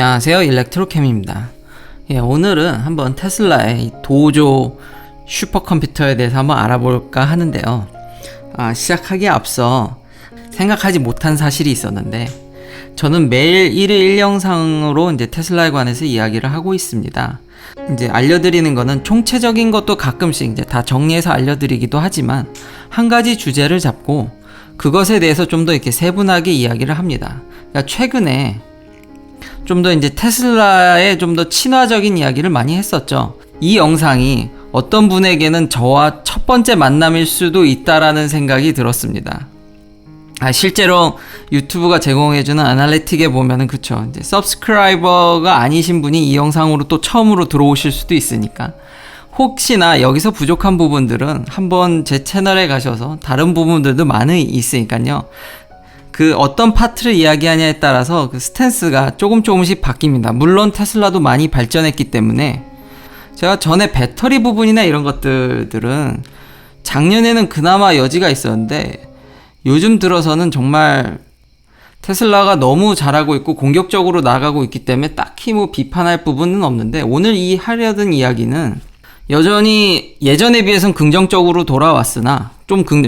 안녕하세요, 일렉트로캠입니다. 오늘은 한번 테슬라의 도조 슈퍼컴퓨터에 대해서 한번 알아볼까 하는데요. 시작하기에 앞서 생각하지 못한 사실이 있었는데, 저는 매일 1일 1영상으로 이제 테슬라에 관해서 이야기를 하고 있습니다. 이제 알려드리는 거는 총체적인 것도 가끔씩 이제 다 정리해서 알려드리기도 하지만, 한 가지 주제를 잡고 그것에 대해서 좀 더 이렇게 세분하게 이야기를 합니다. 그러니까 최근에 좀 더 이제 테슬라에 좀 더 친화적인 이야기를 많이 했었죠. 이 영상이 어떤 분에게는 저와 첫 번째 만남일 수도 있다라는 생각이 들었습니다. 실제로 유튜브가 제공해주는 아날리틱에 보면은 그쵸, 이제 서브스크라이버가 아니신 분이 이 영상으로 또 처음으로 들어오실 수도 있으니까, 혹시나 여기서 부족한 부분들은 한번 제 채널에 가셔서 다른 부분들도 많이 있으니까요. 그 어떤 파트를 이야기하냐에 따라서 그 스탠스가 조금씩 바뀝니다. 물론 테슬라도 많이 발전했기 때문에, 제가 전에 배터리 부분이나 이런 것들은 작년에는 그나마 여지가 있었는데, 요즘 들어서는 정말 테슬라가 너무 잘하고 있고 공격적으로 나가고 있기 때문에 딱히 뭐 비판할 부분은 없는데, 오늘 하려던 이야기는 여전히 예전에 비해서는 긍정적으로 돌아왔으나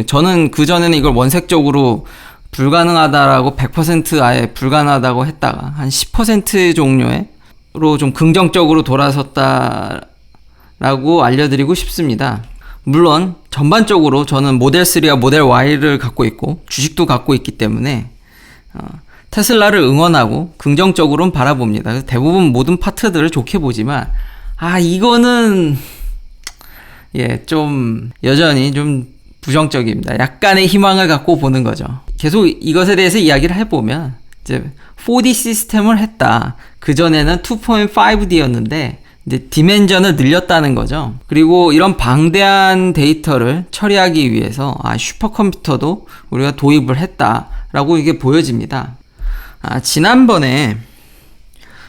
저는 그전에는 이걸 원색적으로 불가능하다라고 100% 아예 불가능하다고 했다가 한 10% 종류로 좀 긍정적으로 돌아섰다라고 알려드리고 싶습니다. 물론 전반적으로 저는 모델 3와 모델 Y를 갖고 있고 주식도 갖고 있기 때문에 테슬라를 응원하고 긍정적으로는 바라봅니다. 그래서 대부분 모든 파트들을 좋게 보지만 이거는 좀 여전히 좀 부정적입니다. 약간의 희망을 갖고 보는 거죠. 계속 이것에 대해서 이야기를 해보면 이제 4D 시스템을 했다. 그전에는 2.5D였는데 이제 디멘전을 늘렸다는 거죠. 그리고 이런 방대한 데이터를 처리하기 위해서 슈퍼컴퓨터도 우리가 도입을 했다라고 이게 보여집니다. 지난번에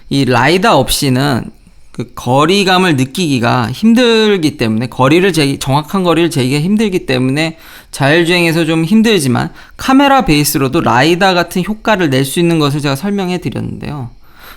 이 라이다 없이는 그 거리감을 느끼기가 힘들기 때문에, 정확한 거리를 재기가 힘들기 때문에 자율주행에서 좀 힘들지만 카메라 베이스로도 라이다 같은 효과를 낼 수 있는 것을 제가 설명해 드렸는데요.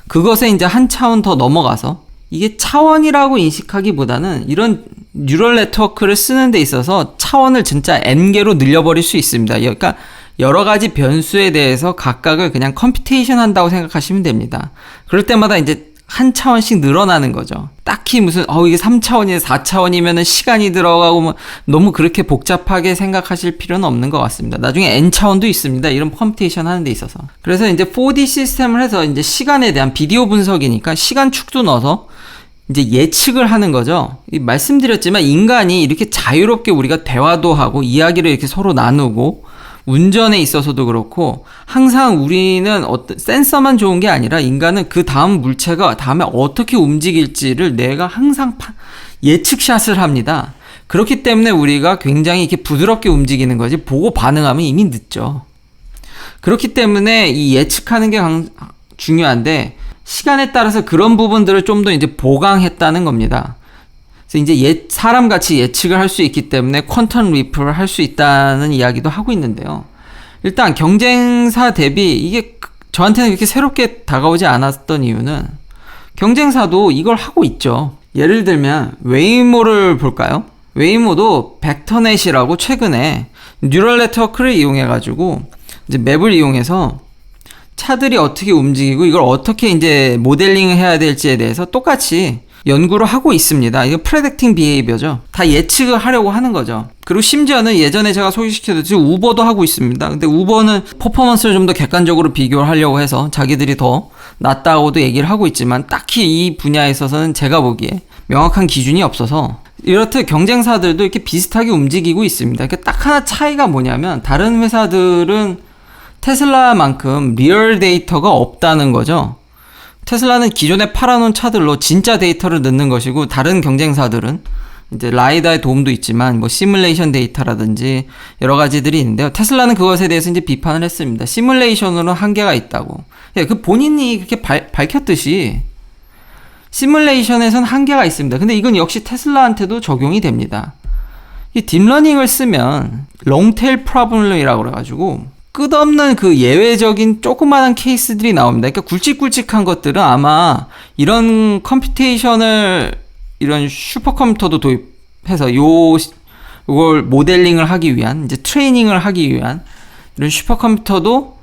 그것에 이제 한 차원 더 넘어가서, 이게 차원이라고 인식하기보다는 이런 뉴럴 네트워크를 쓰는 데 있어서 차원을 진짜 n개로 늘려버릴 수 있습니다. 그러니까 여러 가지 변수에 대해서 각각을 그냥 컴퓨테이션 한다고 생각하시면 됩니다. 그럴 때마다 이제 한 차원씩 늘어나는 거죠. 딱히 무슨 이게 3차원이나 4차원이면은 시간이 들어가고 뭐 너무 그렇게 복잡하게 생각하실 필요는 없는 것 같습니다. 나중에 n차원도 있습니다. 이런 컴퓨테이션 하는 데 있어서. 그래서 이제 4D 시스템을 해서 이제 시간에 대한 비디오 분석이니까 시간축도 넣어서 이제 예측을 하는 거죠. 말씀드렸지만 인간이 이렇게 자유롭게 우리가 대화도 하고 이야기를 이렇게 서로 나누고, 운전에 있어서도 그렇고 항상 우리는 어떤 센서만 좋은 게 아니라 인간은 그 다음 물체가 다음에 어떻게 움직일지를 내가 항상 예측샷을 합니다. 그렇기 때문에 우리가 굉장히 이렇게 부드럽게 움직이는 거지, 보고 반응하면 이미 늦죠. 그렇기 때문에 이 예측하는 게 중요한데, 시간에 따라서 그런 부분들을 좀 더 이제 보강했다는 겁니다. 그래서 이제 사람같이 예측을 할 수 있기 때문에 퀀텀 리프를 할 수 있다는 이야기도 하고 있는데요. 일단 경쟁사 대비 이게 저한테는 그렇게 새롭게 다가오지 않았던 이유는, 경쟁사도 이걸 하고 있죠. 예를 들면 웨이모를 볼까요? 웨이모도 벡터넷이라고 최근에 뉴럴 네트워크를 이용해가지고 이제 맵을 이용해서 차들이 어떻게 움직이고 이걸 어떻게 이제 모델링을 해야 될지에 대해서 똑같이 연구를 하고 있습니다. 이거 프레딕팅 비헤이비어죠. 다 예측을 하려고 하는 거죠. 그리고 심지어는 예전에 제가 소개시켜드렸듯이 우버도 하고 있습니다. 근데 우버는 퍼포먼스를 좀 더 객관적으로 비교를 하려고 해서 자기들이 더 낫다고도 얘기를 하고 있지만, 딱히 이 분야에 있어서는 제가 보기에 명확한 기준이 없어서 이렇듯 경쟁사들도 이렇게 비슷하게 움직이고 있습니다. 그러니까 딱 하나 차이가 뭐냐면, 다른 회사들은 테슬라만큼 리얼 데이터가 없다는 거죠. 테슬라는 기존에 팔아놓은 차들로 진짜 데이터를 넣는 것이고, 다른 경쟁사들은 이제 라이다의 도움도 있지만 뭐 시뮬레이션 데이터라든지 여러 가지들이 있는데요. 테슬라는 그것에 대해서 이제 비판을 했습니다. 시뮬레이션으로는 한계가 있다고. 그 본인이 그렇게 밝혔듯이 시뮬레이션에선 한계가 있습니다. 근데 이건 역시 테슬라한테도 적용이 됩니다. 이 딥러닝을 쓰면 롱테일 프로블럼이라고 그래가지고 끝없는 그 예외적인 조그마한 케이스들이 나옵니다. 그러니까 굵직굵직한 것들은 아마 이런 컴퓨테이션을 이런 슈퍼컴퓨터도 도입해서 요걸 모델링을 하기 위한 이제 트레이닝을 하기 위한 이런 슈퍼컴퓨터도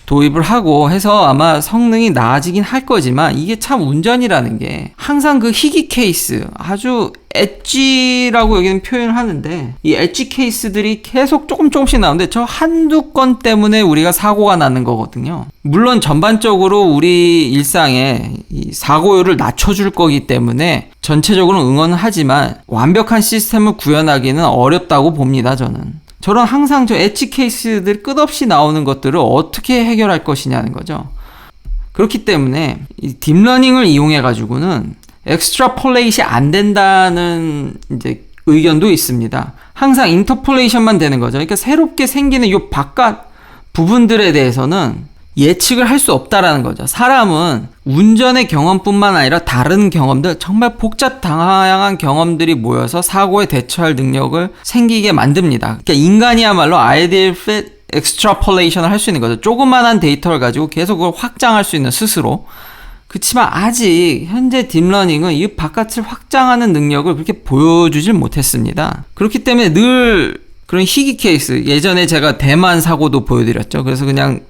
도입을 하고 해서 아마 성능이 나아지긴 할 거지만 이게 참 운전이라는 게 항상 그 희귀 케이스 아주 엣지라고 여기는 표현을 하는데 이 엣지 케이스들이 계속 조금씩 나오는데 저 한두 건 때문에 우리가 사고가 나는 거거든요. 물론 전반적으로 우리 일상에 이 사고율을 낮춰줄 거기 때문에 전체적으로 응원은 하지만 완벽한 시스템을 구현하기는 어렵다고 봅니다. 저는 항상 저 엣지 케이스들 끝없이 나오는 것들을 어떻게 해결할 것이냐는 거죠. 그렇기 때문에 이 딥러닝을 이용해 가지고는 엑스트라폴레이션이 안 된다는 이제 의견도 있습니다. 항상 인터폴레이션만 되는 거죠. 그러니까 새롭게 생기는 이 바깥 부분들에 대해서는 예측을 할 수 없다라는 거죠. 사람은 운전의 경험뿐만 아니라 다른 경험들, 정말 복잡 다양한 경험들이 모여서 사고에 대처할 능력을 생기게 만듭니다. 그러니까 인간이야말로 아이디어 fit extrapolation을 할 수 있는 거죠. 조그만한 데이터를 가지고 계속 그걸 확장할 수 있는 스스로. 그렇지만 아직 현재 딥러닝은 이 바깥을 확장하는 능력을 그렇게 보여주질 못했습니다. 그렇기 때문에 늘 그런 희귀 케이스, 예전에 제가 대만 사고도 보여드렸죠. 그래서 그냥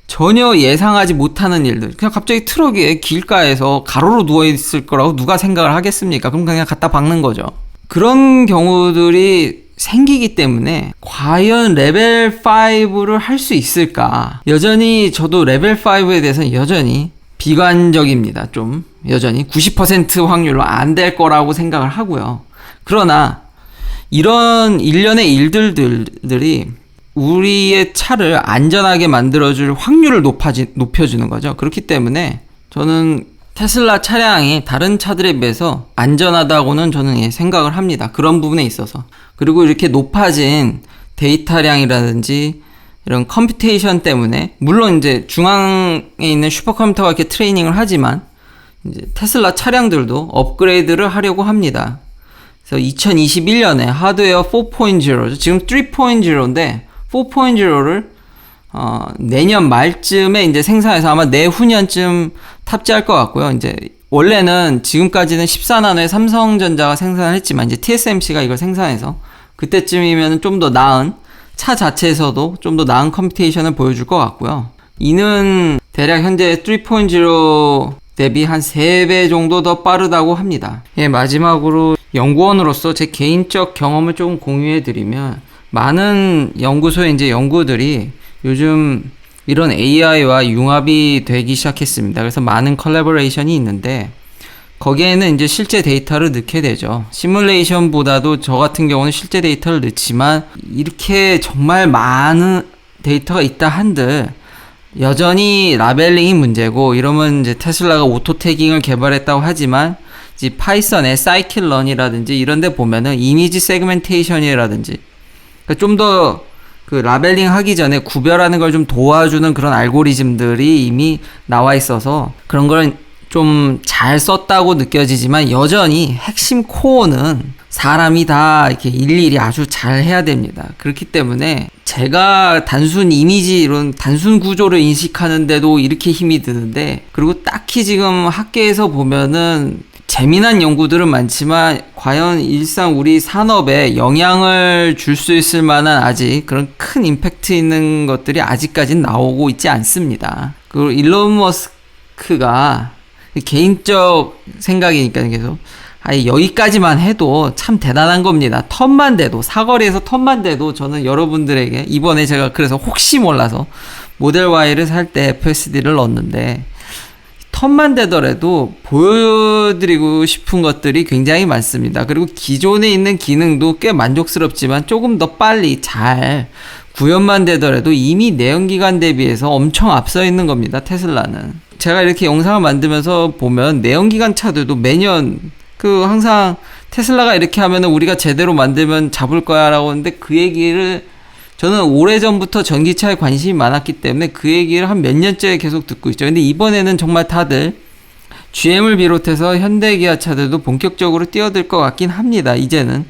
전혀 예상하지 못하는 일들, 그냥 갑자기 트럭이 길가에서 가로로 누워있을 거라고 누가 생각을 하겠습니까? 그럼 그냥 갖다 박는 거죠. 그런 경우들이 생기기 때문에 과연 레벨 5를 할 수 있을까? 여전히 저도 레벨 5에 대해서는 여전히 비관적입니다. 좀 여전히 90% 확률로 안 될 거라고 생각을 하고요. 그러나 이런 일련의 일들들이 우리의 차를 안전하게 만들어줄 확률을 높여주는 거죠. 그렇기 때문에 저는 테슬라 차량이 다른 차들에 비해서 안전하다고는 저는 생각을 합니다. 그런 부분에 있어서. 그리고 이렇게 높아진 데이터량이라든지 이런 컴퓨테이션 때문에 물론 이제 중앙에 있는 슈퍼컴퓨터가 이렇게 트레이닝을 하지만 이제 테슬라 차량들도 업그레이드를 하려고 합니다. 그래서 2021년에 하드웨어 4.0죠. 지금 3.0인데 4.0를 내년 말쯤에 이제 생산해서 아마 내후년쯤 탑재할 것 같고요. 이제 원래는 지금까지는 14나노의 삼성전자가 생산을 했지만 이제 TSMC가 이걸 생산해서 그때쯤이면 좀 더 나은 차 자체에서도 좀 더 나은 컴퓨테이션을 보여줄 것 같고요. 이는 대략 현재 3.0 대비 한 3배 정도 더 빠르다고 합니다. 예, 마지막으로 연구원으로서 제 개인적 경험을 조금 공유해드리면 많은 연구소의 이제 연구들이 요즘 이런 AI와 융합이 되기 시작했습니다. 그래서 많은 컬래버레이션이 있는데 거기에는 이제 실제 데이터를 넣게 되죠. 시뮬레이션보다도 저 같은 경우는 실제 데이터를 넣지만 이렇게 정말 많은 데이터가 있다 한들 여전히 라벨링이 문제고 이러면 이제 테슬라가 오토 태깅을 개발했다고 하지만 이제 파이썬의 사이클런이라든지 이런 데 보면은 이미지 세그멘테이션이라든지 그러니까 좀 더 그 라벨링 하기 전에 구별하는 걸 좀 도와주는 그런 알고리즘들이 이미 나와 있어서 그런 걸 좀 잘 썼다고 느껴지지만 여전히 핵심 코어는 사람이 다 이렇게 일일이 아주 잘 해야 됩니다. 그렇기 때문에 제가 단순 이미지 이런 단순 구조를 인식하는데도 이렇게 힘이 드는데 그리고 딱히 지금 학계에서 보면은 재미난 연구들은 많지만 과연 일상 우리 산업에 영향을 줄 수 있을 만한 아직 그런 큰 임팩트 있는 것들이 아직까지는 나오고 있지 않습니다. 그리고 일론 머스크가 개인적 생각이니까 계속 여기까지만 해도 참 대단한 겁니다. 턴만 돼도 사거리에서 턴만 돼도 저는 여러분들에게 이번에 제가 그래서 혹시 몰라서 모델 Y를 살 때 FSD를 넣었는데 턴만 되더라도 보여드리고 싶은 것들이 굉장히 많습니다. 그리고 기존에 있는 기능도 꽤 만족스럽지만 조금 더 빨리 잘 구현만 되더라도 이미 내연기관 대비해서 엄청 앞서 있는 겁니다. 테슬라는. 제가 이렇게 영상을 만들면서 보면 내연기관 차들도 매년 항상 테슬라가 이렇게 하면은 우리가 제대로 만들면 잡을 거야 라고 하는데 그 얘기를 저는 오래전부터 전기차에 관심이 많았기 때문에 그 얘기를 한 몇 년째 계속 듣고 있죠. 근데 이번에는 정말 다들 GM을 비롯해서 현대 기아차들도 본격적으로 뛰어들 것 같긴 합니다. 이제는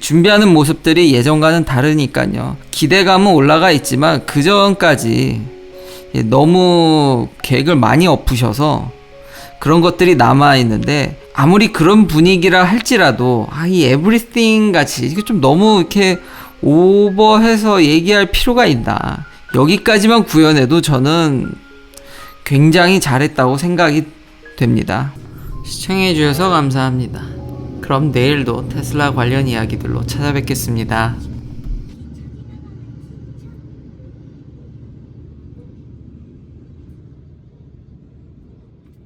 준비하는 모습들이 예전과는 다르니까요. 기대감은 올라가 있지만 그 전까지 너무 계획을 많이 엎으셔서 그런 것들이 남아있는데, 아무리 그런 분위기라 할지라도 이 에브리띵 같이 이게 좀 너무 이렇게 오버해서 얘기할 필요가 있나, 여기까지만 구현해도 저는 굉장히 잘했다고 생각이 됩니다. 시청해주셔서 감사합니다. 그럼 내일도 테슬라 관련 이야기들로 찾아뵙겠습니다.